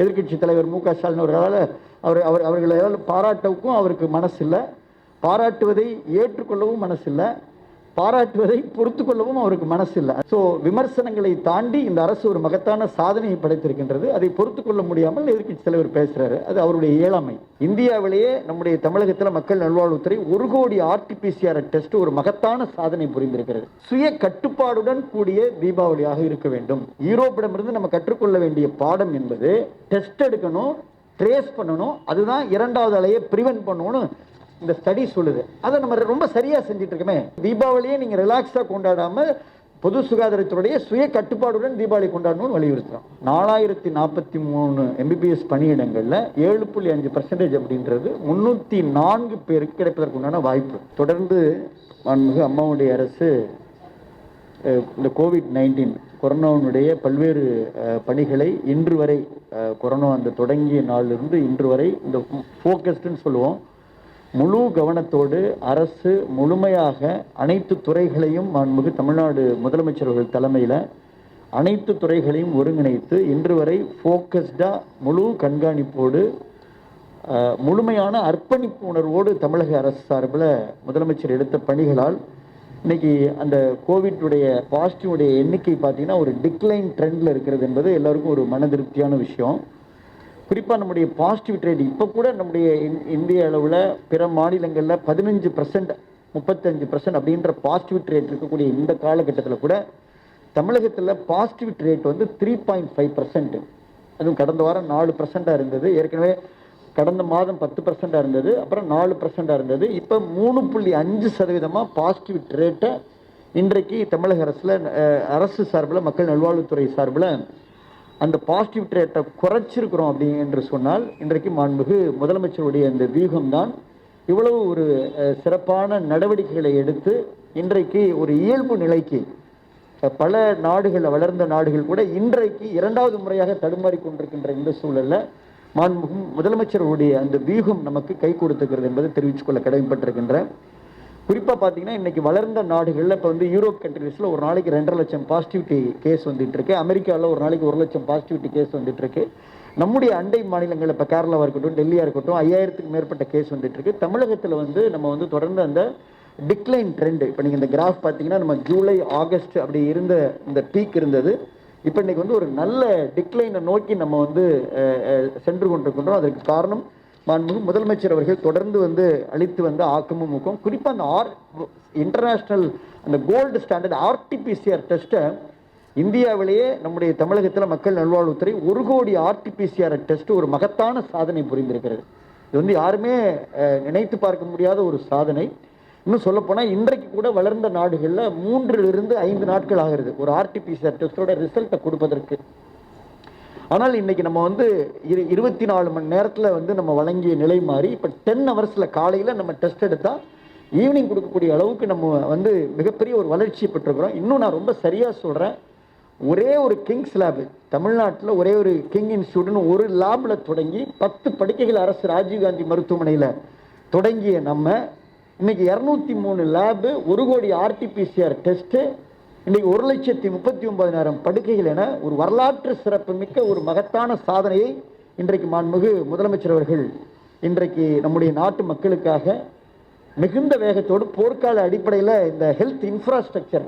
எதிர்க்கட்சி தலைவர் மு.க. ஸ்டாலின் அவர்களால் பாராட்டவுக்கும் அவருக்கு மனசு இல்லை, பாராட்டுவதை ஏற்றுக்கொள்ளவும் மனசு இல்லை, பாராட்டுவதை பொறுத்து கொள்ளவும் அவருக்கு மனசு இல்லை. ஸோ விமர்சனங்களை தாண்டி இந்த அரசு ஒரு மகத்தான சாதனையை படைத்திருக்கின்றது. அதை பொறுத்து கொள்ள முடியாமல் எதிர்க்கட்சி தலைவர் பேசுறாரு. அது அவருடைய இயலாமை. இந்தியாவிலேயே நம்முடைய தமிழகத்தில் மக்கள் நல்வாழ்வுத்துறை 1 கோடி RT-PCR டெஸ்ட் ஒரு மகத்தான சாதனை புரிந்திருக்கிறது. சுய கட்டுப்பாடுடன் கூடிய தீபாவளியாக இருக்க வேண்டும். யூரோப்பிடமிருந்து நம்ம கற்றுக்கொள்ள வேண்டிய பாடம் என்பது டெஸ்ட் எடுக்கணும், ட்ரேஸ் பண்ணணும், அதுதான் 2வது அலையை பிரிவென்ட் பண்ணணும் இந்த ஸ்டடி சொல்லுது. அதை நம்ம ரொம்ப சரியா செஞ்சுட்டு இருக்கோமே. தீபாவளியை நீங்க ரிலாக்ஸா கொண்டாடாம பொது சுகாதாரத்துடைய சுய கட்டுப்பாடுடன் தீபாவளி கொண்டாடணும்னு வலியுறுத்துறோம். 4043 MBBS பணியிடங்கள்ல 7.5% அப்படின்றது 304 பேருக்கு கிடைப்பதற்குண்டான வாய்ப்பு. தொடர்ந்து அம்மாவுடைய அரசு இந்த COVID-19 கொரோனாவுடைய பல்வேறு பணிகளை இன்று வரை, கொரோனா அந்த தொடங்கிய நாளிலிருந்து இன்று வரை இந்த ஃபோக்கஸ்டுன்னு சொல்லுவோம், முழு கவனத்தோடு அரசு முழுமையாக அனைத்து துறைகளையும் மாண்புமிகு தமிழ்நாடு முதலமைச்சர்கள் தலைமையில் அனைத்து துறைகளையும் ஒருங்கிணைத்து இன்று வரை ஃபோக்கஸ்டாக முழு கண்காணிப்போடு முழுமையான அர்ப்பணிப்பு உணர்வோடு தமிழக அரசு சார்பில் முதலமைச்சர் எடுத்த பணிகளால் இன்னைக்கு அந்த கோவிட்டுடைய பாசிட்டிவுடைய எண்ணிக்கை பார்த்தீங்கன்னா ஒரு டிக்ளைன் ட்ரெண்டில் இருக்கிறது என்பது எல்லாருக்கும் ஒரு மன திருப்தியான விஷயம். குறிப்பாக நம்முடைய பாசிட்டிவிட்டி ரேட் இப்போ கூட நம்முடைய இந்திய அளவில் பிற மாநிலங்களில் 15%, 35% அப்படின்ற பாசிட்டிவிட்டி ரேட் இருக்கக்கூடிய இந்த காலகட்டத்தில் கூட தமிழகத்தில் பாசிட்டிவிட்டி ரேட் வந்து 3.5%. அதுவும் கடந்த வாரம் 4% இருந்தது. ஏற்கனவே கடந்த மாதம் 10% இருந்தது, அப்புறம் 4% இருந்தது. இப்போ 3.5% பாசிட்டிவிட்டி ரேட்டை இன்றைக்கு தமிழக அரசு சார்பில் மக்கள் நல்வாழ்வுத்துறை சார்பில் அந்த பாசிட்டிவிட்டி ரேட்டை குறைச்சிருக்கிறோம் அப்படி என்று சொன்னால் இன்றைக்கு மாண்புமிகு முதலமைச்சருடைய இந்த வியூகம்தான் இவ்வளவு ஒரு சிறப்பான நடவடிக்கைகளை எடுத்து இன்றைக்கு ஒரு இயல்பு நிலைக்கு பல நாடுகள், வளர்ந்த நாடுகள் கூட இன்றைக்கு 2வது முறையாக தடுமாறி கொண்டிருக்கின்ற இந்த சூழலில் மாண்புமிகு முதலமைச்சருடைய அந்த வியூகம் நமக்கு கை கொடுத்துக்கிறது என்பதை தெரிவித்துக் கொள்ள கடமைப்பட்டிருக்கின்ற. குறிப்பாக பார்த்தீங்கன்னா இன்னைக்கு வளர்ந்த நாடுகளில் இப்போ வந்து யூரோப் கண்ட்ரீஸில் ஒரு நாளைக்கு 2.5 லட்சம் பாசிட்டிவிட்டி கேஸ் வந்துட்டு இருக்கு. அமெரிக்காவில் ஒரு நாளைக்கு 1 லட்சம் பாசிட்டிவிட்டி கேஸ் வந்துட்டு இருக்கு. நம்முடைய அண்டை மாநிலங்கள் இப்போ கேரளாவாக இருக்கட்டும், டெல்லியாக இருக்கட்டும் 5000க்கு மேற்பட்ட கேஸ் வந்துட்டு இருக்கு. தமிழகத்தில் வந்து நம்ம வந்து தொடர்ந்து அந்த டிக்ளைன் ட்ரெண்டு, இப்போ நீங்கள் இந்த கிராஃப் பார்த்தீங்கன்னா நம்ம ஜூலை ஆகஸ்ட் அப்படி இருந்த இந்த பீக் இருந்தது. இப்போ இன்னைக்கு வந்து ஒரு நல்ல டிக்ளைனை நோக்கி நம்ம வந்து சென்று கொண்டிருக்கின்றோம். அதற்கு காரணம் மாண்புமிகு முதலமைச்சர் அவர்கள் தொடர்ந்து வந்து அளித்து வந்த ஆக்கமும் ஊக்கம். குறிப்பாக அந்த இன்டர்நேஷ்னல் அந்த கோல்டு ஸ்டாண்டர்ட் RT-PCR டெஸ்ட்டை இந்தியாவிலேயே நம்முடைய தமிழகத்தில் மக்கள் நல்வாழ்வுத்துறை 1 கோடி RT-PCR டெஸ்ட் ஒரு மகத்தான சாதனை புரிந்திருக்கிறது. இது வந்து யாருமே நினைத்து பார்க்க முடியாத ஒரு சாதனை. இன்னும் சொல்லப்போனால் இன்றைக்கு கூட வளர்ந்த நாடுகளில் 3 to 5 நாட்கள் ஆகிறது ஒரு RT-PCR டெஸ்ட்டோட ரிசல்ட்டை கொடுப்பதற்கு. ஆனால் இன்னைக்கு நம்ம வந்து 24 மணி நேரத்தில் வந்து நம்ம வழங்கிய நிலை மாறி இப்போ 10 ஹவர்ஸில் காலையில் நம்ம டெஸ்ட் எடுத்தால் ஈவினிங் கொடுக்கக்கூடிய அளவுக்கு நம்ம வந்து மிகப்பெரிய ஒரு வளர்ச்சியை பெற்றிருக்கிறோம். இன்னும் நான் ரொம்ப சரியாக சொல்கிறேன், ஒரே ஒரு கிங்ஸ் லேப் தமிழ்நாட்டில், ஒரே ஒரு கிங் இன்ஸ்டியூட்னு ஒரு லேபில் தொடங்கி 10 படுக்கைகள் அரசு ராஜீவ்காந்தி மருத்துவமனையில் தொடங்கிய நம்ம இன்னைக்கு 203 லேபு, 1 கோடி RT-PCR டெஸ்ட்டு, இன்னைக்கு 1,39,000 படுக்கைகள் என ஒரு வரலாற்று சிறப்பு மிக்க ஒரு மகத்தான சாதனையை இன்றைக்கு மாண்புமிகு முதலமைச்சர் அவர்கள் இன்றைக்கு நம்முடைய நாட்டு மக்களுக்காக மிகுந்த வேகத்தோடு போர்க்கால அடிப்படையில் இந்த ஹெல்த் இன்ஃப்ராஸ்ட்ரக்சர்,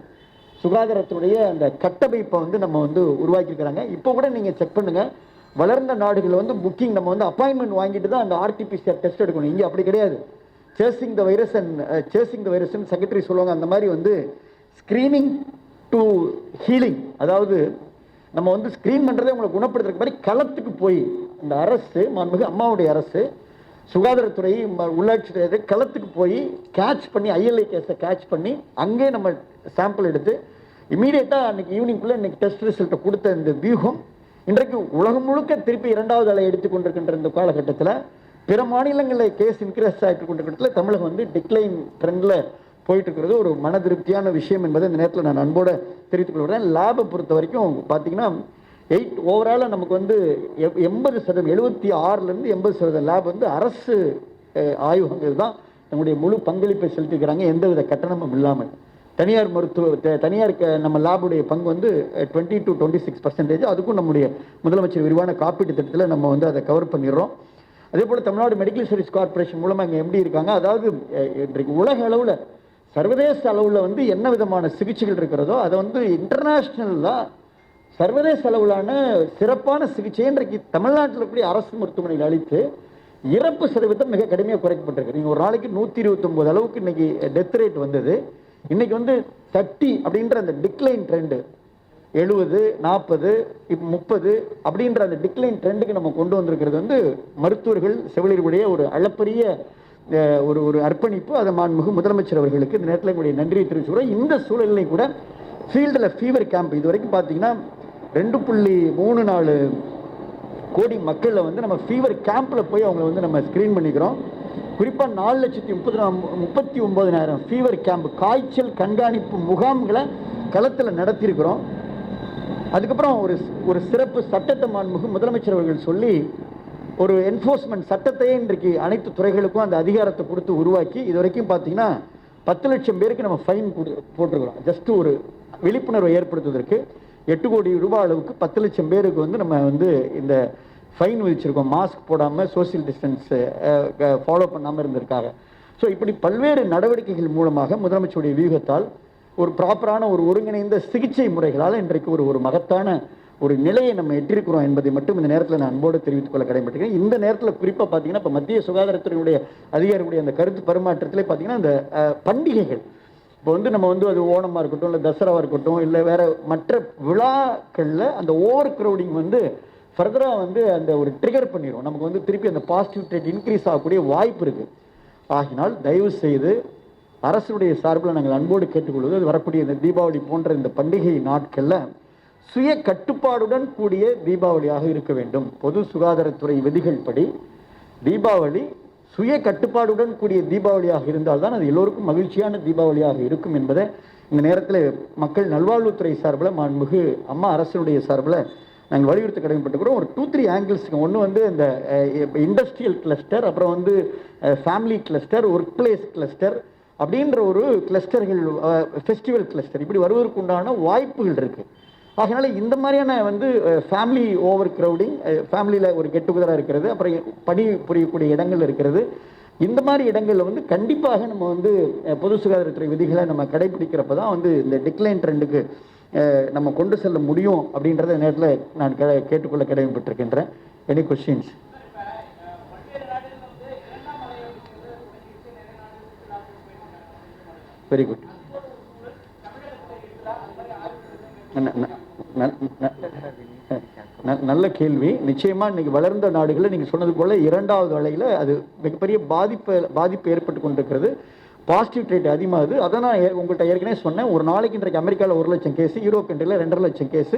சுகாதாரத்துடைய அந்த கட்டமைப்பை வந்து நம்ம வந்து உருவாக்கியிருக்கிறாங்க. இப்போ கூட நீங்கள் செக் பண்ணுங்க, வளர்ந்த நாடுகள் வந்து புக்கிங் நம்ம வந்து அப்பாயின்மெண்ட் வாங்கிட்டு தான் அந்த RT-PCR டெஸ்ட் எடுக்கணும். இங்கே அப்படி கிடையாது. சேசிங் த வைரஸ் செக்ரட்டரி சொல்லுவாங்க, அந்த மாதிரி வந்து ஸ்கிரீனிங் டு ஹீலிங், அதாவது நம்ம வந்து ஸ்கிரீன் பண்ணுறதே உங்களை குணப்படுத்துறதுக்கு மாதிரி களத்துக்கு போய் இந்த அரசு, மாண்புமிகு அம்மாவுடைய அரசு, சுகாதாரத்துறை, உள்ளாட்சி களத்துக்கு போய் கேட்ச் பண்ணி ILA கேஸை கேட்ச் பண்ணி அங்கே நம்ம சாம்பிள் எடுத்து இமீடியட்டாக அன்றைக்கி ஈவினிங்குள்ளே இன்றைக்கி டெஸ்ட் ரிசல்ட்டை கொடுத்த இந்த வியூகம் இன்றைக்கு உலகம் முழுக்க திருப்பி 2வது அலை எடுத்துக்கொண்டிருக்கின்ற இந்த காலகட்டத்தில் பிற மாநிலங்களில் கேஸ் இன்க்ரீஸ் ஆகிட்டு கொண்டிருக்கிறதுல தமிழகம் வந்து டிக்ளைன் ட்ரெண்டில் போயிட்டு இருக்கிறது ஒரு மன திருப்தியான விஷயம் என்பதை இந்த நேரத்தில் நான் அன்போடு தெரிவித்துக் கொள்கிறேன். லேபை பொறுத்த வரைக்கும் பார்த்தீங்கன்னா ஓவராலாக நமக்கு வந்து 80%, 76% 80% லேப் வந்து அரசு ஆய்வகங்கள் தான் நம்முடைய முழு பங்களிப்பை செலுத்திக்கிறாங்க, எந்தவித கட்டணமும் இல்லாமல். தனியார் தனியார் நம்ம லேபுடைய பங்கு வந்து 20 to 26%. அதுக்கும் நம்முடைய முதலமைச்சர் விரிவான காப்பீட்டு திட்டத்தில் நம்ம வந்து அதை கவர் பண்ணிடுறோம். அதே போல் தமிழ்நாடு மெடிக்கல் சர்வீஸ் கார்பரேஷன் மூலமாக இங்கே எப்படி இருக்காங்க, அதாவது இன்றைக்கு உலக அளவில் சர்வதேச அளவில் வந்து என்ன விதமான சிகிச்சைகள் இருக்கிறதோ அதை வந்து இன்டர்நேஷ்னலாக சர்வதேச அளவிலான சிறப்பான சிகிச்சை இன்றைக்கு தமிழ்நாட்டில் இருக்கக்கூடிய அரசு மருத்துவமனையில் அளித்து இறப்பு சதவீதம் மிக கடுமையாக குறைக்கப்பட்டிருக்கு. நீங்கள் ஒரு நாளைக்கு 129 அளவுக்கு இன்னைக்கு டெத் ரேட் வந்தது. இன்னைக்கு வந்து 30 அப்படின்ற அந்த டிக்ளைன் ட்ரெண்டு 70, 40, 30 அப்படின்ற அந்த டிக்ளைன் ட்ரெண்டுக்கு நம்ம கொண்டு வந்திருக்கிறது வந்து மருத்துவர்கள் செவிலியர்களுடைய ஒரு அளப்பரிய ஒரு அர்ப்பணிப்பு. அதை மாண்புமிகு முதலமைச்சர் அவர்களுக்கு இந்த நேரத்தில் எங்களுடைய நன்றியை தெரிவிச்சுக்கிறோம். இந்த சூழலிலே கூட ஃபீல்டில் ஃபீவர் கேம்ப் இது வரைக்கும் பார்த்தீங்கன்னா 2.34 கோடி மக்களை வந்து நம்ம ஃபீவர் கேம்பில் போய் அவங்களை வந்து நம்ம ஸ்க்ரீன் பண்ணிக்கிறோம். குறிப்பாக 4,39,000 ஃபீவர் கேம்ப் காய்ச்சல் கண்காணிப்பு முகாம்களை களத்தில் நடத்தியிருக்கிறோம். அதுக்கப்புறம் ஒரு சிறப்பு சட்டத்தை மாண்புமிகு முதலமைச்சர் அவர்கள் சொல்லி ஒரு என்ஃபோர்ஸ்மெண்ட் சட்டத்தையே இன்றைக்கு அனைத்து துறைகளுக்கும் அந்த அதிகாரத்தை கொடுத்து உருவாக்கி இது வரைக்கும் பார்த்தீங்கன்னா 10 லட்சம் பேருக்கு நம்ம ஃபைன் போட்டிருக்கிறோம். ஜஸ்ட் ஒரு விழிப்புணர்வை ஏற்படுத்துவதற்கு 8 கோடி ரூபாய் அளவுக்கு 10 லட்சம் பேருக்கு வந்து நம்ம வந்து இந்த ஃபைன் விதிச்சிருக்கோம். மாஸ்க் போடாமல் சோசியல் டிஸ்டன்ஸ் ஃபாலோ பண்ணாமல் இருந்திருக்காங்க. ஸோ இப்படி பல்வேறு நடவடிக்கைகள் மூலமாக முதலமைச்சருடைய வியூகத்தால் ஒரு ப்ராப்பரான ஒரு ஒருங்கிணைந்த சிகிச்சை முறைகளால் இன்றைக்கு ஒரு மகத்தான ஒரு நிலையை நம்ம எட்டிருக்கிறோம் என்பதை மட்டும் இந்த நேரத்தில் நான் அன்போடு தெரிவித்துக் கொள்ள கடமைப்பட்டிருக்கேன். இந்த நேரத்தில் குறிப்பாக பார்த்தீங்கன்னா இப்போ மத்திய சுகாதாரத்துறையுடைய அதிகாரிகளுடைய அந்த கருத்து பரிமாற்றத்திலே பார்த்தீங்கன்னா இந்த பண்டிகைகள் இப்போ வந்து நம்ம வந்து அது ஓணமாக இருக்கட்டும் இல்லை தசராவாக இருக்கட்டும் இல்லை வேற மற்ற விழாக்களில் அந்த ஓவர் க்ரௌடிங் வந்து ஃபர்தராக வந்து அந்த ஒரு ட்ரிகர் பண்ணிடும். நமக்கு வந்து திருப்பி அந்த பாசிட்டிவ் ரேட் இன்க்ரீஸ் ஆகக்கூடிய வாய்ப்பு இருக்குது. ஆகினால் தயவு செய்து அரசுடைய சார்பில் நாங்கள் அன்போடு கேட்டுக்கொள்வது அது வரக்கூடிய இந்த தீபாவளி போன்ற இந்த பண்டிகை நாட்களில் சுய கட்டுப்பாடுடன் கூடிய தீபாவளியாக இருக்க வேண்டும். பொது சுகாதாரத்துறை விதிகள் படி தீபாவளி சுய கட்டுப்பாடுடன் கூடிய தீபாவளியாக இருந்தால்தான் அது எல்லோருக்கும் மகிழ்ச்சியான தீபாவளியாக இருக்கும் என்பதை இந்த நேரத்தில் மக்கள் நல்வாழ்வுத்துறை சார்பில் மாண்புமிகு அம்மா அரசினுடைய சார்பில் நாங்கள் வலியுறுத்த கடமைப்பட்டுக்கிறோம். ஒரு 2-3 ஆங்கிள்ஸுக்கு ஒன்று வந்து இந்த இண்டஸ்ட்ரியல் கிளஸ்டர், அப்புறம் வந்து family cluster, work place cluster அப்படின்ற ஒரு கிளஸ்டர்கள், ஃபெஸ்டிவல் கிளஸ்டர் இப்படி வருவதற்கு உண்டான வாய்ப்புகள் இருக்குது. அதனால் இந்த மாதிரியான வந்து ஃபேமிலி ஓவர் க்ரௌடிங், ஃபேமிலியில் ஒரு கெட் டுகெதராக இருக்கிறது, அப்புறம் பணி புரியக்கூடிய இடங்கள் இருக்கிறது. இந்த மாதிரி இடங்களில் வந்து கண்டிப்பாக நம்ம வந்து பொது சுகாதாரத்துறை விதிகளை நம்ம கடைபிடிக்கிறப்ப தான் வந்து இந்த டிக்ளைன் ட்ரெண்டுக்கு நம்ம கொண்டு செல்ல முடியும் அப்படின்றத நேரத்தில் நான் கேட்டுக்கொள்ள கடமைப்பட்டிருக்கின்றேன். Any questions? Very good. நல்ல கேள்வி. நிச்சயமா இன்னைக்கு வளர்ந்த நாடுகளில் நீங்க சொன்னது போல 2வது அலையில் அது மிகப்பெரிய பாதிப்பு ஏற்பட்டு கொண்டிருக்கிறது. பாசிட்டிவ் ரேட் அதிகமாகுது. அதை நான் உங்கள்கிட்ட ஏற்கனவே சொன்னேன். ஒரு நாளைக்கு இன்றைக்கு அமெரிக்காவில் 1 லட்சம் கேஸு, யூரோப் கண்ட்ரியில் 2.5 லட்சம் கேஸு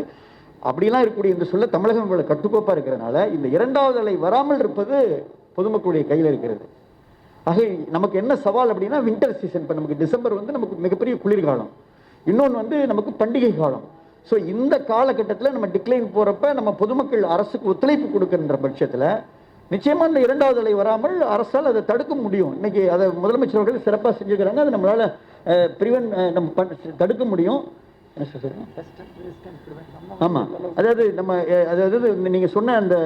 அப்படிலாம் இருக்கக்கூடிய இந்த சொல்ல தமிழகம் இவ்வளோ கட்டுக்கோப்பாக இருக்கிறதுனால இந்த 2வது அலை வராமல் இருப்பது பொதுமக்களுடைய கையில் இருக்கிறது. ஆக நமக்கு என்ன சவால் அப்படின்னா வின்டர் சீசன். இப்போ நமக்கு டிசம்பர் வந்து நமக்கு மிகப்பெரிய குளிர்காலம், இன்னொன்று வந்து நமக்கு பண்டிகை காலம். ஸோ இந்த காலகட்டத்தில் நம்ம டிக்ளைன் போகிறப்ப நம்ம பொதுமக்கள் அரசுக்கு ஒத்துழைப்பு கொடுக்கின்ற பட்சத்தில் நிச்சயமாக இந்த 2வது அலை வராமல் அரசால் அதை தடுக்க முடியும். இன்னைக்கு அதை முதலமைச்சர் அவர்கள் சிறப்பாக செஞ்சுக்கிறாங்க. அதை நம்மளால் நம்ம தடுக்க முடியும். ஆமாம், அதாவது நம்ம அதாவது நீங்கள் சொன்ன அந்த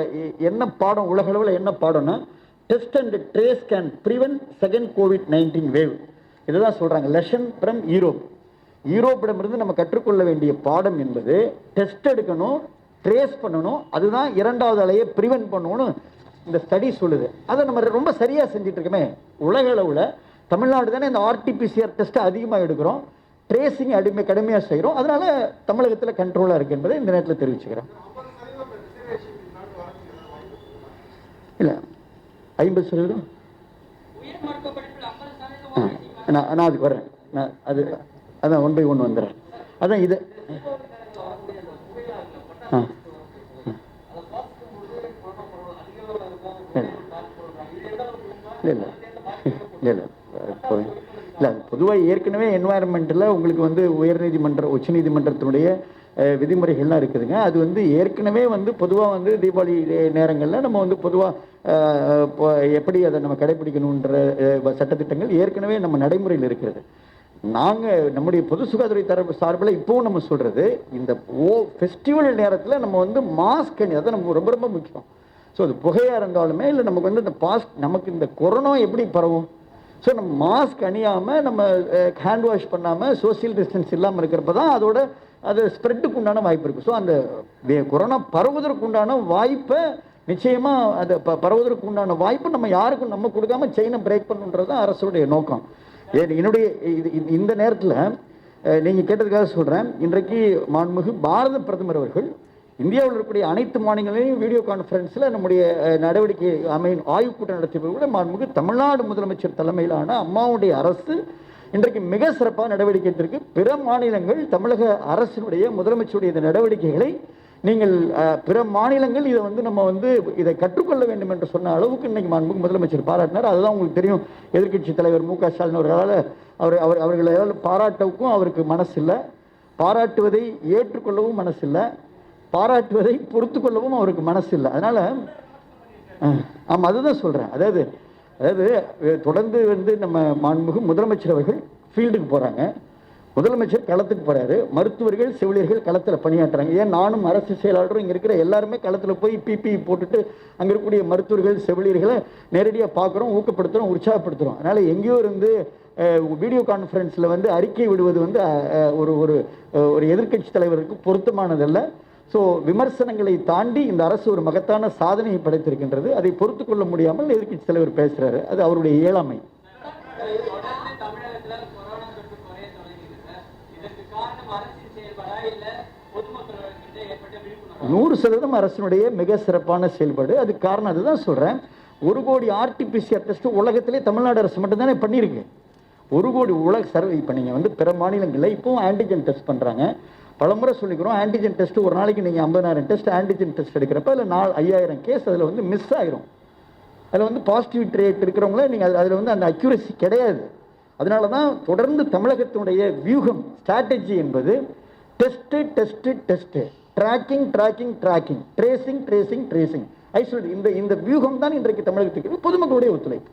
என்ன பாடம் உலக அளவில் என்ன பாடம்னா test and trace can prevent second COVID-19 wave. இதுதான் சொல்கிறாங்க லெசன் ஃப்ரம் யூரோப்பிடமிருந்து நம்ம கற்றுக்கொள்ள வேண்டிய பாடம் என்பது டெஸ்ட் எடுக்கணும், ட்ரேஸ் பண்ணணும், அதுதான் 2வது அலையை ப்ரிவென்ட் பண்ணணும்னு இந்த ஸ்டடி சொல்லுது. அதை நம்ம ரொம்ப சரியாக செஞ்சுட்டு இருக்கோமே. உலக அளவில் தமிழ்நாடு தானே இந்த RT-PCR டெஸ்ட்டை அதிகமாக எடுக்கிறோம், ட்ரேசிங் கடுமையாக செய்கிறோம். அதனால தமிழகத்தில் கண்ட்ரோலாக இருக்குது என்பதை இந்த நேரத்தில் தெரிவிச்சுக்கிறேன். இல்லை 50% நான் அதுக்கு வரேன். நான் அதான் 1 by 1 வந்துடுறேன். அதான் இது இல்லை பொதுவாக ஏற்கனவே என்வாயர்மெண்ட்டில் உங்களுக்கு வந்து உச்ச நீதிமன்றத்தினுடைய விதிமுறைகள்லாம் இருக்குதுங்க. அது வந்து ஏற்கனவே வந்து பொதுவாக வந்து தீபாவளி நேரங்களில் நம்ம வந்து பொதுவாக எப்படி அதை நம்ம கடைபிடிக்கணுன்ற சட்டத்திட்டங்கள் ஏற்கனவே நம்ம நடைமுறையில் இருக்கிறது. நாங்கள் நம்முடைய பொது சுகாதார தரப்பு சார்பில் இப்போவும் நம்ம சொல்கிறது, இந்த ஃபெஸ்டிவல் நேரத்தில் நம்ம வந்து மாஸ்க் அணி, அதான் நம்ம ரொம்ப ரொம்ப முக்கியம். ஸோ அது புகையாக இருந்தாலுமே இல்லை, நமக்கு வந்து இந்த நமக்கு இந்த கொரோனா எப்படி பரவும்? ஸோ நம்ம மாஸ்க் அணியாமல், நம்ம ஹேண்ட் வாஷ் பண்ணாமல், சோசியல் டிஸ்டன்ஸ் இல்லாமல் இருக்கிறப்ப தான் அதோட அது ஸ்ப்ரெட்டுக்கு உண்டான வாய்ப்பு இருக்குது. ஸோ அந்த கொரோனா பரவுவதற்கு உண்டான வாய்ப்பை நிச்சயமாக அது பரவுவதற்கு உண்டான வாய்ப்பு நம்ம யாருக்கும் நம்ம கொடுக்காம செயினை பிரேக் பண்ணுன்றது தான் அரசுடைய நோக்கம். என்னுடைய இந்த நேரத்தில் நீங்கள் கேட்டதுக்காக சொல்கிறேன், இன்றைக்கு மாண்புமிகு பாரத பிரதமர் அவர்கள் இந்தியாவில் இருக்கக்கூடிய அனைத்து மாநிலங்களையும் வீடியோ கான்ஃபரன்ஸில் நம்முடைய நடவடிக்கை ஆய்வுக் கூட்டம் நடத்தியது கூட மாண்புமிகு தமிழ்நாடு முதலமைச்சர் தலைமையிலான அம்மாவுடைய அரசு இன்றைக்கு மிக சிறப்பாக நடவடிக்கை எடுத்திருக்கு. பிற மாநிலங்கள் தமிழக அரசினுடைய முதலமைச்சருடைய இந்த நடவடிக்கைகளை நீங்கள் பிற மாநிலங்கள் இதை வந்து நம்ம வந்து இதை கற்றுக்கொள்ள வேண்டும் என்று சொன்ன அளவுக்கு இன்னைக்கு மாண்புமிகு முதலமைச்சர் பாராட்டினார். அதுதான் உங்களுக்கு தெரியும், எதிர்க்கட்சி தலைவர் மு க ஸ்டாலின் அவர்களால் அவர்களை பாராட்டவுக்கும் அவருக்கு மனசு இல்லை, பாராட்டுவதை ஏற்றுக்கொள்ளவும் மனசு இல்லை, பாராட்டுவதை பொறுத்து கொள்ளவும் அவருக்கு மனசு இல்லை. அதனால ஆமாம், அதுதான் சொல்கிறேன். அதாவது தொடர்ந்து வந்து நம்ம மாண்புமிகு முதலமைச்சர் அவர்கள் ஃபீல்டுக்கு போகிறாங்க, முதலமைச்சர் களத்துக்கு போகிறாரு, மருத்துவர்கள் செவிலியர்கள் களத்தில் பணியாற்றுறாங்க. ஏன் நானும் அரசு செயலாளரும் இங்கே இருக்கிற எல்லாருமே களத்தில் போய் பிபி போட்டுட்டு அங்கே இருக்கக்கூடிய மருத்துவர்கள் செவிலியர்களை நேரடியாக பார்க்குறோம், ஊக்கப்படுத்துகிறோம், உற்சாகப்படுத்துகிறோம். அதனால் எங்கேயோ இருந்து வீடியோ கான்ஃபரன்ஸில் வந்து அறிக்கை விடுவது வந்து ஒரு எதிர்க்கட்சி தலைவருக்கு பொருத்தமானதல்ல. ஸோ விமர்சனங்களை தாண்டி இந்த அரசு ஒரு மகத்தான சாதனையை படைத்திருக்கின்றது. அதை பொறுத்து கொள்ள முடியாமல் எதிர்க்கட்சி தலைவர் பேசுகிறாரு, அது அவருடைய இயலாமை. 100% அரசினுடைய மிக சிறப்பான செயல்பாடு. அதுக்கு காரணம் அதுதான் சொல்கிறேன், 1 கோடி ஆர்டிபிசிஆர் டெஸ்ட் உலகத்திலே தமிழ்நாடு அரசு மட்டும்தானே பண்ணியிருக்கு. 1 கோடி உலக சர்வே. இப்போ நீங்கள் வந்து பிற மாநிலங்களில் இப்போவும் ஆன்டிஜென் டெஸ்ட் பண்ணுறாங்க. பலமுறை சொல்லிக்கிறோம், ஆன்டிஜென் டெஸ்ட் ஒரு நாளைக்கு நீங்கள் 50,000 டெஸ்ட் ஆன்டிஜென் டெஸ்ட் எடுக்கிறப்ப அதில் 5000 கேஸ் அதில் வந்து மிஸ் ஆகிரும். அதில் வந்து பாசிட்டிவிட்டி ரேட் இருக்கிறவங்கள நீங்கள் அதில் வந்து அந்த அக்யூரசி கிடையாது. அதனால தான் தொடர்ந்து தமிழகத்தினுடைய வியூகம் ஸ்ட்ராட்டஜி என்பது test test test, tracking tracking tracking, tracing tracing tracing, isolate. இந்த வியூகம் தான் இன்றைக்கு தமிழகத்துக்கு பொதுமக்களுடைய ஒத்துழைப்பு.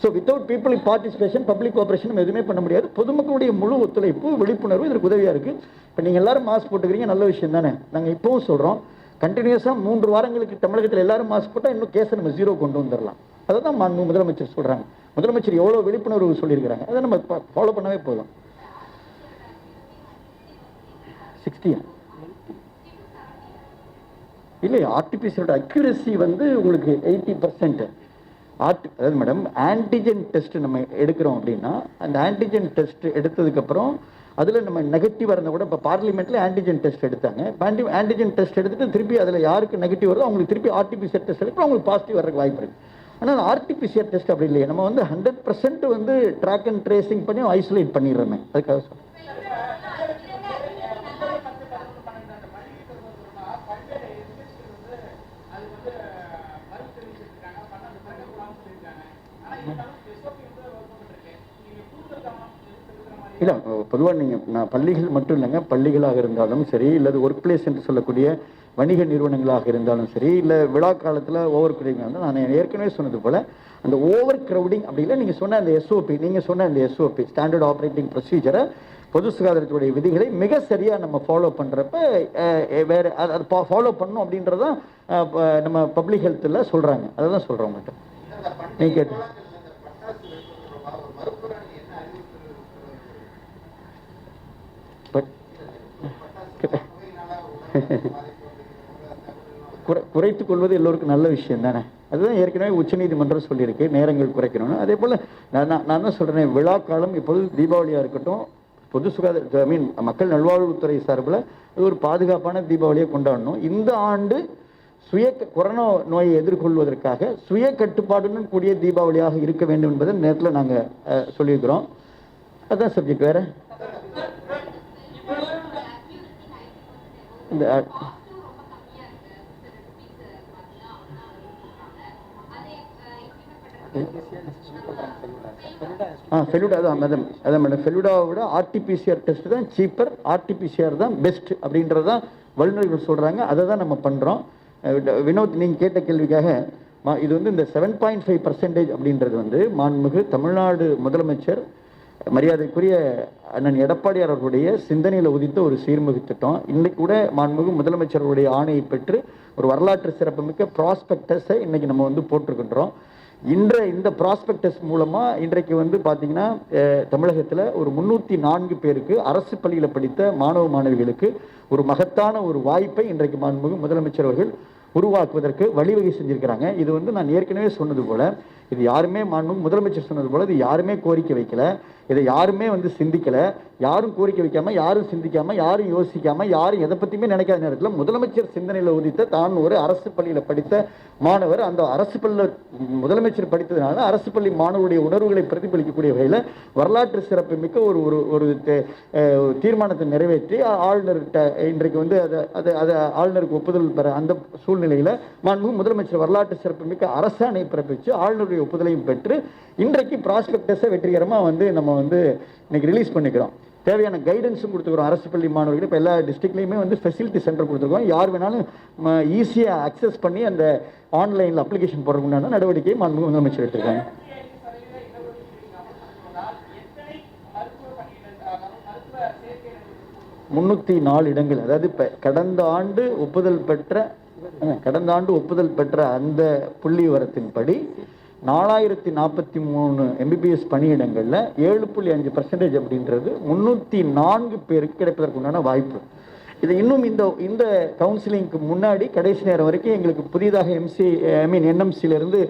So without people participation, public cooperation எதுவுமே பண்ண முடியாது. பொதுமக்களுடைய முழு ஒத்துழைப்பு, விழிப்புணர்வு இதற்கு உதவியாக இருக்குது. இப்போ நீங்கள் எல்லாரும் மாஸ்க் போட்டுக்கிறீங்க, நல்ல விஷயம் தானே. நாங்கள் இப்போவும் சொல்கிறோம், கண்டினியூஸாக 3 வாரங்களுக்கு தமிழகத்தில் எல்லாரும் மாஸ்க் போட்டால் இன்னும் கேஸை நம்ம 0 கொண்டு வந்துடலாம். அதை தான் முதலமைச்சர் சொல்கிறாங்க. முதலமைச்சர் எவ்வளோ விழிப்புணர்வு சொல்லியிருக்கிறாங்க, அதை நம்ம ஃபாலோ பண்ணவே போதும். 60 இல்லை, ஆர்டிபிசிஆரோட அக்யூரசி வந்து உங்களுக்கு 80%. அதாவது மேடம், ஆன்டிஜென் டெஸ்ட் நம்ம எடுக்கிறோம் அப்படின்னா, அந்த ஆன்டிஜென் டெஸ்ட் எடுத்ததுக்கப்புறம் அதில் நம்ம நெகட்டிவாக இருந்தால் கூட, இப்போ பார்லிமெண்ட்டில் ஆன்டிஜென் டெஸ்ட் எடுத்தாங்க. ஆன்டிஜென் டெஸ்ட் எடுத்துட்டு திருப்பி அதில் யாருக்கு நெகட்டிவ் வருதோ அவங்களுக்கு திருப்பி ஆர்டிபிசிஆர் டெஸ்ட் எடுக்கிறோம், அவங்களுக்கு பாசிட்டிவ் வர்றதுக்கு வாய்ப்பு இருக்குது. ஆனால் ஆர்டிபிசிஆர் டெஸ்ட் அப்படி இல்லையே, நம்ம வந்து 100% வந்து ட்ராக் அண்ட் ட்ரேசிங் பண்ணி ஐசோலேட் பண்ணிடுறோமே. அதுக்காக சொல்லுங்கள். இல்லை, பொதுவாக நீங்கள் பள்ளிகள் மட்டும் இல்லைங்க, பள்ளிகளாக இருந்தாலும் சரி, இல்லை ஒர்க் பிளேஸ் என்று சொல்லக்கூடிய வணிக நிறுவனங்களாக இருந்தாலும் சரி, இல்லை விழா காலத்தில் ஓவர் க்ரௌடிங் வந்து நான் ஏற்கனவே சொன்னது போல் அந்த ஓவர் க்ரௌடிங் அப்படின்னா நீங்கள் சொன்ன அந்த எஸ்ஓபி, நீங்கள் சொன்ன அந்த எஸ்ஓபி ஸ்டாண்டர்ட் ஆப்ரேட்டிங் ப்ரொசீஜரை, பொது சுகாதாரத்துடைய விதிகளை மிக சரியாக நம்ம ஃபாலோ பண்ணுறப்ப வேறு அதை ஃபாலோ பண்ணணும் அப்படின்றதான் நம்ம பப்ளிக் ஹெல்த்தில் சொல்கிறாங்க. அதை தான் சொல்கிறோம் உங்கள்கிட்ட. நீங்கள் கேட்டு குறைத்துக் கொள்வது எல்லோருக்கும் நல்ல விஷயம் தானே. அதுதான் ஏற்கனவே உச்சநீதிமன்றம் சொல்லியிருக்கு, நேரங்கள் குறைக்கணும்னு. அதே போல் நான் தான் சொல்கிறேன், விழா காலம் இப்போது தீபாவளியாக இருக்கட்டும், பொது சுகாதார மக்கள் நல்வாழ்வுத்துறை சார்பில் அது ஒரு பாதுகாப்பான தீபாவளியை கொண்டாடணும். இந்த ஆண்டு கொரோனா நோயை எதிர்கொள்வதற்காக சுய கட்டுப்பாடுடன் கூடிய தீபாவளியாக இருக்க வேண்டும் என்பதை நேரத்தில் நாங்கள் சொல்லியிருக்கிறோம். அதுதான் சப்ஜெக்ட். வேறு இந்த ஃபெலுடா தான் மேடம். அதான் மேடம், ஃபெலுடாவை விட ஆர்டிபிசிஆர் டெஸ்ட் தான் சீப்பர், ஆர்டிபிசிஆர் தான் பெஸ்ட் அப்படின்றது தான் வல்லுநர்கள் சொல்கிறாங்க. அதை தான் நம்ம பண்ணுறோம். வினோத், நீங்கள் கேட்ட கேள்விக்காக இது வந்து இந்த 7.5% அப்படின்றது வந்து மாண்புமிகு தமிழ்நாடு முதலமைச்சர் மரியாதைக்குரிய அண்ணன் எடப்பாடியார் அவர்களுடைய சிந்தனையில் உதித்த ஒரு சீர்மிகு திட்டம். இன்னைக்கு கூட மாண்புமிகு முதலமைச்சருடைய ஆணையை பெற்று ஒரு வரலாற்று சிறப்புமிக்க ப்ராஸ்பெக்டஸை இன்னைக்கு நம்ம வந்து போட்டிருக்கின்றோம். இந்த ப்ராஸ்பெக்டஸ் மூலமா இன்றைக்கு வந்து பார்த்தீங்கன்னா தமிழகத்தில் ஒரு 304 பேருக்கு அரசு பள்ளியில் படித்த மாணவ மாணவிகளுக்கு ஒரு மகத்தான ஒரு வாய்ப்பை இன்றைக்கு மாண்புமிகு முதலமைச்சர் அவர்கள் உருவாக்குவதற்கு வழிவகை செஞ்சிருக்கிறாங்க. இது வந்து நான் ஏற்கனவே சொன்னது போல, இது யாருமே மாண்புமிகு முதலமைச்சர் சொன்னது போல இது யாருமே கோரிக்கை வைக்கல, இதை யாருமே வந்து சிந்திக்கல. யாரும் கோரிக்கை வைக்காம, யாரும் சிந்திக்காம, யாரும் யோசிக்காம, யாரும் எதை பத்தியுமே நினைக்காத நேரத்தில் முதலமைச்சர் சிந்தனையில் உதித்த தான் ஒரு அரசு பள்ளியில் படித்த மாணவர், அந்த அரசு பள்ளியில் முதலமைச்சர் படித்ததுனால அரசு பள்ளி மாணவருடைய உணர்வுகளை பிரதிபலிக்கக்கூடிய வகையில் வரலாற்று சிறப்பு மிக்க ஒரு தீர்மானத்தை நிறைவேற்றி ஆளுநர்கிட்ட இன்றைக்கு வந்து அதை ஆளுநருக்கு ஒப்புதல் பெற அந்த சூழ்நிலையில் மாண்புமிகு முதலமைச்சர் வரலாற்று சிறப்பு மிக்க அரசாணை பிறப்பித்து ஆளுநருடைய ஒப்புதலையும் பெற்று இன்றைக்கு ப்ராஸ்பெக்டஸை வெற்றிகரமாக வந்து நம்ம வந்து இன்னைக்கு ரிலீஸ் பண்ணிக்கிறோம். தேவையான கைடன்ஸும் கொடுத்துக்கிறோம் அரசு பள்ளி மாணவர்கள். இப்போ எல்லா டிஸ்ட்ரிக்ட்லையுமே வந்து ஃபெசிலிட்டி சென்டர் கொடுத்துருக்கோம். யார் வேணாலும் ஈஸியாக அக்சஸ் பண்ணி அந்த ஆன்லைனில் அப்ளிகேஷன் போடுறதுக்குண்டான நடவடிக்கையை மாண்புமிகு முதலமைச்சர் எடுத்திருக்காங்க. 304 இடங்கள். அதாவது இப்போ கடந்த ஆண்டு ஒப்புதல் பெற்ற அந்த புள்ளி விவரத்தின்படி 4043 எம்பிபிஎஸ் பணியிடங்களில் 7.5% அப்படின்றது 304 பேருக்கு கிடைப்பதற்குண்டான வாய்ப்பு. இது இன்னும் இந்த கவுன்சிலிங்க்கு முன்னாடி கடைசி நேரம் வரைக்கும் எங்களுக்கு புதிதாக என்எம்சியிலிருந்து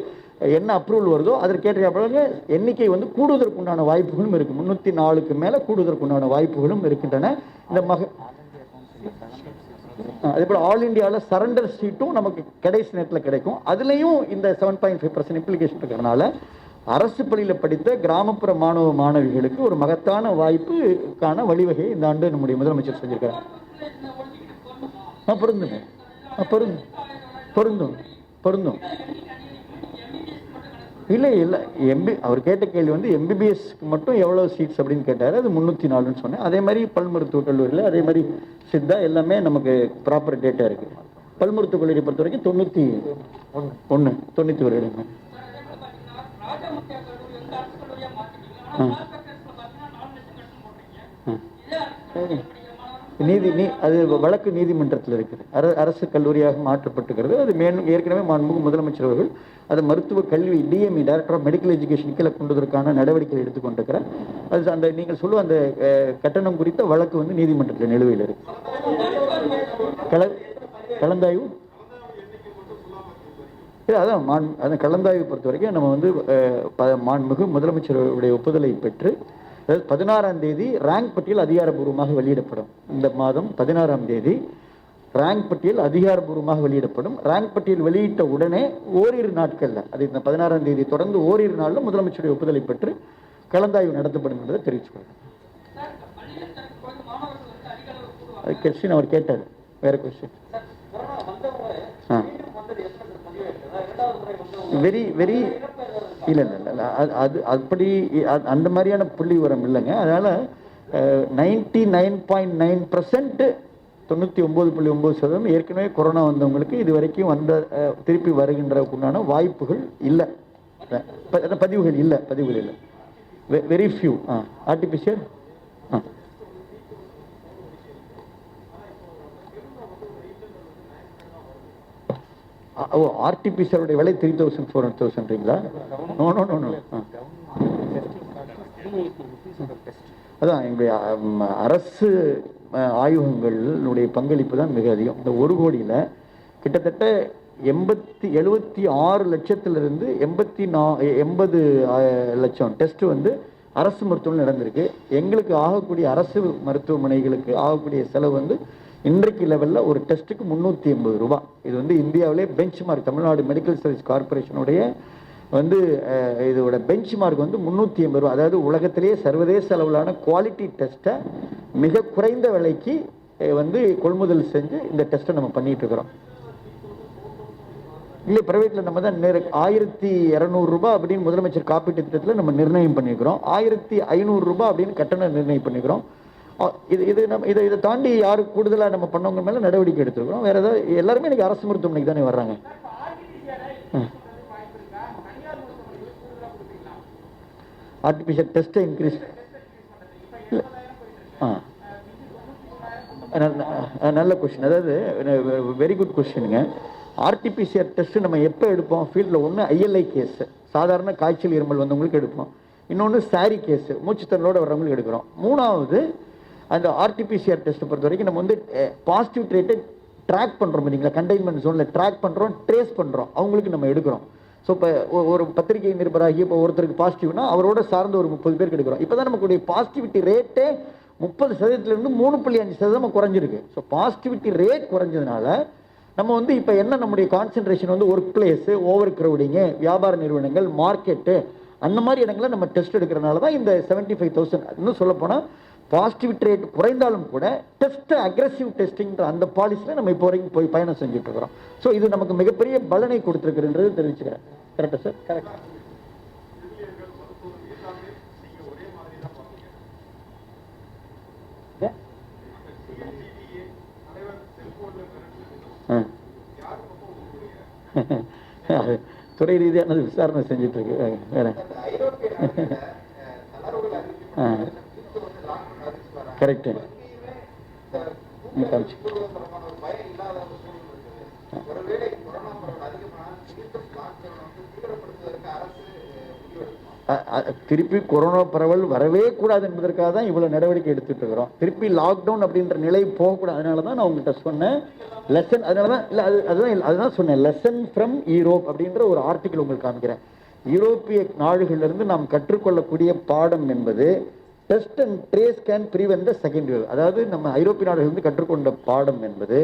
என்ன அப்ரூவல் வருதோ அதற்கேற்ற பிறகு எண்ணிக்கை வந்து கூடுவதற்குண்டான வாய்ப்புகளும் இருக்குது. 304க்கு மேலே கூடுவதற்குண்டான வாய்ப்புகளும் இருக்கின்றன. இந்த அதே போல் ஆல் இண்டியாவில் சரண்டர் சீட்டும் நமக்கு கடைசி நேரத்தில் கிடைக்கும். அதுலேயும் இந்த 7.5% இம்ப்ளிகேஷன் இருக்கிறதுனால அரசு பள்ளியில் படித்த கிராமப்புற மாணவ மாணவிகளுக்கு ஒரு மகத்தான வாய்ப்புக்கான வழிவகையை இந்த ஆண்டு நம்முடைய முதலமைச்சர் செஞ்சிருக்காங்க. பொருந்தும் இல்லை அவர் கேட்ட கேள்வி வந்து எம்பிபிஎஸ்க்கு மட்டும் எவ்வளோ சீட்ஸ் அப்படின்னு கேட்டார். அது 304ன்னு சொன்னேன். அதே மாதிரி பல் மருத்துவக் கல்லூரியில் அதே மாதிரி சித்தா எல்லாமே நமக்கு ப்ராப்பர் டேட்டா இருக்குது. பல் மருத்துவக் கல்லூரியை பொறுத்த வரைக்கும் 91 இடங்க. அது வழக்கு நீதிமன்றத்தில் இருக்குது. அரசு கல்லூரியாக மாற்றப்பட்டுகிறது. அது ஏற்கனவே மாண்புமிகு முதலமைச்சர் அவர்கள் அது மருத்துவ கல்வி DME director of medical education கீழே கொண்டதற்கான நடவடிக்கை எடுத்துக்கொண்டிருக்கிறேன். அது அந்த நீங்கள் சொல்லுவ அந்த கட்டணம் குறித்த வழக்கு வந்து நீதிமன்றத்தில் நிலுவையில் இருக்கு. கலந்தாய்வு அதான் கலந்தாய்வு பொறுத்த வரைக்கும் நம்ம வந்து மாண்புமிகு முதலமைச்சருடைய ஒப்புதலை பெற்று 16ஆம் தேதி ரேங்க் பட்டியல் அதிகாரப்பூர்வமாக வெளியிடப்படும். இந்த மாதம் 16ஆம் தேதி ரேங்க் பட்டியல் அதிகாரப்பூர்வமாக வெளியிடப்படும். ரேங்க் பட்டியல் வெளியிட்ட உடனே ஓரிரு நாட்களில், அது இந்த 16ஆம் தேதி தொடர்ந்து ஓரிரு நாளில் முதலமைச்சருடைய ஒப்புதலை பெற்று கலந்தாய்வு நடத்தப்படும் என்பதை தெரிவிச்சுக்கிறேன். அது கொஸ்டின் அவர் கேட்டார். வேற கொஸ்டின் வெரி இல்லை அது அப்படி அந்த மாதிரியான புள்ளி விவரம் இல்லைங்க. அதனால 99.9% 99.9% ஏற்கனவே கொரோனா வந்தவங்களுக்கு இது வரைக்கும் திருப்பி வருகின்றதுக்குண்டான வாய்ப்புகள் இல்லை, பதிவுகள் இல்லை. வெரி ஃபியூ ஆர்டிபிஷியல் ஆர்டிபிஷியலுடைய விலை 3,000 400,000ங்களா? நோ. அதான் எங்களுடைய அரசு ஆய்வகங்களுடைய பங்களிப்பு தான் மிக அதிகம். இந்த 1 கோடியில் கிட்டத்தட்ட 76 லட்சத்திலிருந்து 80 லட்சம் டெஸ்ட் வந்து அரசு மருத்துவமனை நடந்திருக்கு. எங்களுக்கு ஆகக்கூடிய அரசு மருத்துவமனைகளுக்கு ஆகக்கூடிய செலவு வந்து இன்றைக்கு லெவலில் ஒரு டெஸ்ட்டுக்கு 380 ரூபாய். இது வந்து இந்தியாவிலே benchmark. Tamil Nadu medical service கார்பரேஷனுடைய வந்து இதோட பெஞ்ச் மார்க் வந்து 380 ரூபா. அதாவது உலகத்திலேயே சர்வதேச அளவிலான குவாலிட்டி டெஸ்ட்டை மிக குறைந்த விலைக்கு வந்து கொள்முதல் செஞ்சு இந்த டெஸ்ட்டை நம்ம பண்ணிட்டு இருக்கிறோம். இல்லை பிரைவேட்டில் நம்ம தான் 1200 ரூபாய் அப்படின்னு முதலமைச்சர் காப்பீட்டு திட்டத்தில் நம்ம நிர்ணயம் பண்ணியிருக்கிறோம். 1500 ரூபாய் அப்படின்னு கட்டணம் நிர்ணயம் பண்ணிக்கிறோம். இதை தாண்டி யாரு கூடுதலாக நம்ம பண்ணவங்க மேலே நடவடிக்கை எடுத்துருக்கிறோம். வேற ஏதாவது எல்லாருமே இன்னைக்கு அரசு மருத்துவமனைக்கு தானே வர்றாங்க. ஆர்டிபிஷியல் டெஸ்ட்டை இன்க்ரீஸ் நல்ல கொஸ்டின். அதாவது வெரி குட் கொஸ்டினுங்க. ஆர்டிபிசிஆர் டெஸ்ட் நம்ம எப்போ எடுப்போம்? ஃபீல்டில் ஒன்று ஐஎல்ஐ கேஸ், சாதாரண காய்ச்சல் இருமல் வந்தவங்களுக்கு எடுப்போம். இன்னொன்று சாரி கேஸ், மூச்சுத்தண்ணோட வர்றவங்களுக்கு எடுக்கிறோம். மூணாவது அந்த ஆர்டிபிசிஆர் டெஸ்ட் பொறுத்த வரைக்கும் நம்ம வந்து பாசிட்டிவ் ரேட்டை ட்ராக் பண்ணுறோம். பார்த்தீங்களா, கண்டெய்ன்மெண்ட் ஜோனில் ட்ராக் பண்ணுறோம், ட்ரேஸ் பண்ணுறோம், அவங்களுக்கு நம்ம எடுக்கிறோம். ஸோ இப்போ ஒரு பத்திரிகை நிருபராகி இப்போ ஒருத்தருக்கு பாசிட்டிவ்னா அவரோட சார்ந்த ஒரு 30 பேருக்கு எடுக்கிறோம். இப்போ தான் நமக்குடைய பாசிட்டிவிட்டி ரேட்டே 30% 3.5% குறைஞ்சிருக்கு. ஸோ பாசிட்டிவிட்டி ரேட் குறைஞ்சதுனால நம்ம வந்து இப்போ என்ன நம்முடைய கான்சென்ட்ரேஷன் வந்து ஒர்க் பிளேஸு, ஓவர் க்ரௌடிங்கு, வியாபார நிறுவனங்கள், மார்க்கெட்டு, அந்த மாதிரி இடங்களில் நம்ம டெஸ்ட் எடுக்கிறனால தான் இந்த 75,000. இன்னும் சொல்லப்போனால் பாசிட்டிவிட்டி ரேட் குறைந்தாலும் கூட டெஸ்ட் அக்ரெசிவ் டெஸ்டிங்கிற அந்த பாலிசியில் நம்ம இப்போ வரைக்கும் போய் பயணம் செஞ்சுட்டு இருக்கிறோம். ஸோ இது நமக்கு மிகப்பெரிய பலனை கொடுத்துருக்குன்றது தெரிவிச்சுக்கிறேன். கரெக்டா சார்? கரெக்ட். துறை ரீதியானது விசாரணை செஞ்சுட்டு இருக்கு. வேற கரெக்டு. திருப்பி கொரோனா பரவல் வரவே கூடாது என்பதற்காக தான் இவ்வளவு நடவடிக்கை எடுத்துட்டு இருக்கிறோம். திருப்பி லாக்டவுன் அப்படின்ற நிலை போகக்கூடாது. அதனால தான் நான் உங்கள்கிட்ட சொன்னேன் லெசன். அதனால தான் இல்லை, அதுதான் சொன்னேன், லெசன் ஃப்ரம் யூரோப் அப்படின்ற ஒரு ஆர்டிக்கிள் உங்களுக்கு காமிக்கிறேன். யூரோப்பிய நாடுகளிலிருந்து நாம் கற்றுக்கொள்ளக்கூடிய பாடம் என்பது test and trace can prevent the second wave. அதாவது நம்ம ஐரோப்பிய நாடுகளிலிருந்து கற்றுக்கொண்ட பாடம் என்பது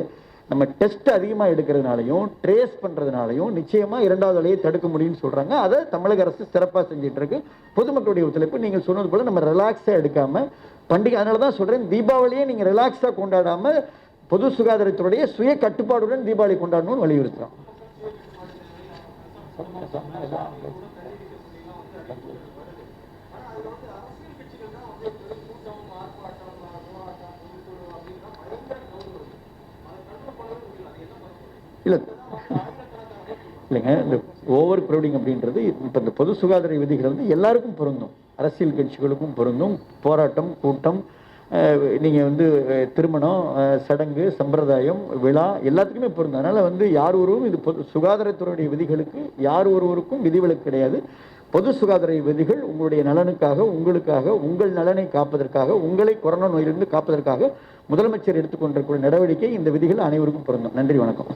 நம்ம டெஸ்ட் அதிகமாக எடுக்கிறதுனாலையும் ட்ரேஸ் பண்ணுறதுனாலையும் நிச்சயமாக இரண்டாவது அலையை தடுக்க முடியும்னு சொல்கிறாங்க. அதை தமிழக அரசு சிறப்பாக செஞ்சுட்டு இருக்கு. பொதுமக்களுடைய ஒத்துழைப்பு நீங்கள் சொன்னது போல் நம்ம ரிலாக்ஸாக எடுக்காமல் பண்டிகை, அதனால தான் சொல்கிறேன், தீபாவளியை நீங்கள் ரிலாக்ஸாக கொண்டாடாமல் பொது சுகாதாரத்துடைய சுய கட்டுப்பாடுடன் தீபாவளி கொண்டாடணும்னு வலியுறுத்துகிறோம். இல்லை இல்லைங்க, இந்த ஓவர் க்ரௌடிங் அப்படின்றது இப்போ இந்த பொது சுகாதார விதிகள் வந்து எல்லாருக்கும் பொருந்தும். அரசியல் கட்சிகளுக்கும் பொருந்தும், போராட்டம், கூட்டம், நீங்கள் வந்து திருமணம், சடங்கு, சம்பிரதாயம், விழா எல்லாத்துக்குமே பொருந்தும். அதனால் வந்து யார் ஒருவரும் இது பொது சுகாதாரத்துறையுடைய விதிகளுக்கு யார் ஒருவருக்கும் விதிவிலக்கு கிடையாது. பொது சுகாதார விதிகள் உங்களுடைய நலனுக்காக, உங்களுக்காக, உங்கள் நலனை காப்பதற்காக, உங்களை கொரோனா நோயிலிருந்து காப்பதற்காக முதலமைச்சர் எடுத்துக்கொண்டிருக்கிற நடவடிக்கை, இந்த விதிகள் அனைவருக்கும் பொருந்தும். நன்றி, வணக்கம்.